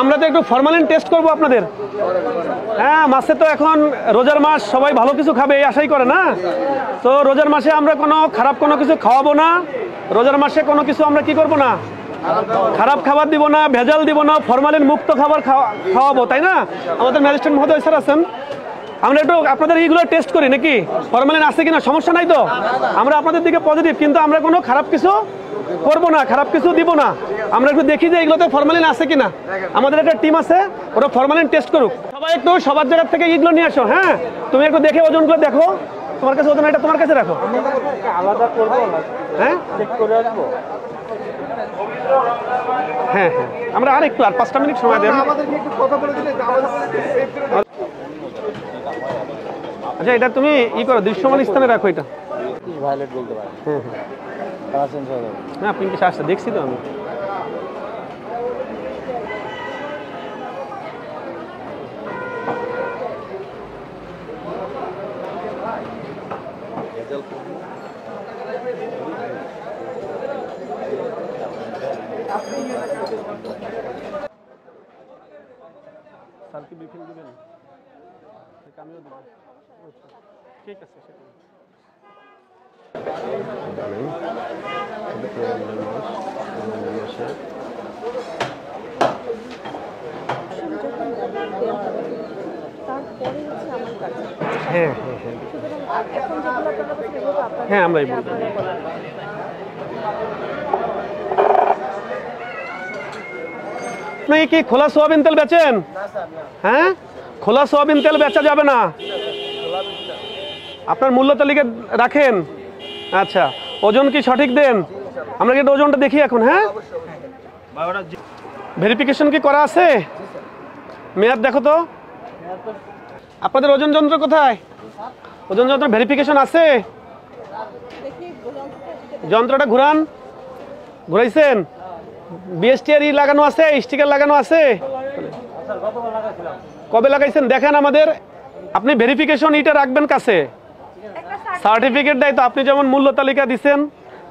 আমরা তো একটু ফরমালিন টেস্ট করব আপনাদের। হ্যাঁ, মাসে তো এখন রোজার মাস, সবাই ভালো কিছু খাবে এই আশাই করে না। তো রোজার মাসে আমরা কোনো খারাপ কোনো কিছু খাওয়াবো না। রোজার মাসে কোনো কিছু আমরা কি করব না, খারাপ খাবার দিব না, ভেজাল দিব না, ফরমালিন মুক্ত খাবার খাওয়াবো, তাই না? আমাদের ম্যাজিস্ট্রেট মহোদয় স্যার আছেন, আমরা একটু আপনাদের এইগুলো টেস্ট করি নাকি, ফরমালিন আছে কিনা, সমস্যা নাই তো? আমরা আপনাদের দিকে পজিটিভ, কিন্তু আমরা কোনো খারাপ কিছু করবো না, খারাপ কিছু দিব না। আমরা একটু দেখি যে এগুলোতে ফরমালিন আছে কিনা। আমাদের একটা টিম আছে, ওরা ফরমালিন টেস্ট করুক। সবাই একটু সবার জায়গা থেকে এইগুলো নিয়ে আসো। হ্যাঁ, তুমি একটু দেখে ওজনগুলো দেখো, তোমার কাছে ওজন, এটা তোমার কাছে রাখো। আলাদা করবো, হ্যাঁ চেক করে রাখবো। হ্যাঁ হ্যাঁ, আমরা আর একটু, আর 5টা মিনিট সময় দেন। আচ্ছা, এটা তুমি ই করো, দৃশ্যমান স্থানে রাখো এটা। ভায়োলেট বলতে পারে। হ্যাঁ হ্যাঁ, হ্যাঁ পিঙ্কি আসছে, দেখছি তো আমি। স্যার কি ব্রিফিং দিবেন? আমিও দেবো। ঠিক আছে, হ্যাঁ হ্যাঁ হ্যাঁ হ্যাঁ, আমরাই বলবো। আপনি কি খোলা সোয়াবিন তেল বেচেন? হ্যাঁ, খোলা সোয়াবিন তেল বেচা যাবে না। আপনার মূল্য তালিকা রাখেন। আচ্ছা, ওজন কি সঠিক দেন? আমরা কি ওজনটা দেখি এখন। হ্যাঁ, ভেরিফিকেশন কি করা আছে? মেয়াদ দেখো তো। আপনাদের ওজন যন্ত্র কোথায়? ওজন যন্ত্র ভেরিফিকেশন আছে? যন্ত্রটা ঘুরান, ঘুরাইছেন? বিএসটিআর লাগানো আছে, স্টিকার লাগানো আছে? কবে লাগাইছেন দেখেন আমাদের। আপনি ভেরিফিকেশন এটা রাখবেন কাছে, সার্টিফিকেট দেয় তো। আপনি যেমন মূল্য তালিকা দিচ্ছেন,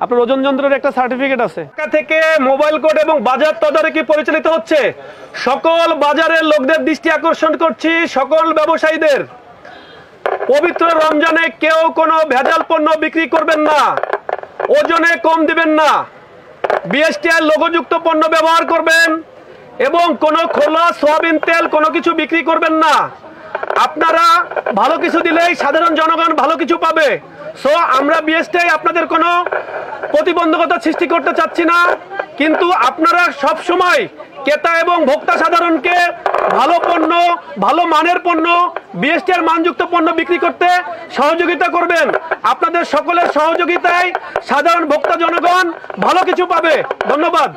আপনার ওজন যন্ত্রের একটা সার্টিফিকেট আছে। থেকে মোবাইল কোড এবং বাজার তদারকি পরিচালিত হচ্ছে। সকল বাজারের লোকদের দৃষ্টি আকর্ষণ করছি, সকল ব্যবসায়ীদের, পবিত্র রমজানে কেউ কোনো ভেজাল পণ্য বিক্রি করবেন না, ওজনে কম দিবেন না, বিএসটিআই লোগোযুক্ত পণ্য ব্যবহার করবেন এবং কোনো খোলা সয়াবিন তেল কোনো কিছু বিক্রি করবেন না। আপনারা ভালো কিছু দিলেই সাধারণ জনগণ ভালো কিছু পাবে। সো আমরা বিএসটিআই আপনাদের কোনো প্রতিবন্ধকতা সৃষ্টি করতে চাচ্ছি না, কিন্তু আপনারা সব সময় ক্রেতা এবং ভোক্তা সাধারণকে ভালো পণ্য, ভালো মানের পণ্য, বিএসটিআর মানযুক্ত পণ্য বিক্রি করতে সহযোগিতা করবেন। আপনাদের সকলের সহযোগিতায় সাধারণ ভোক্তা জনগণ ভালো কিছু পাবে। ধন্যবাদ।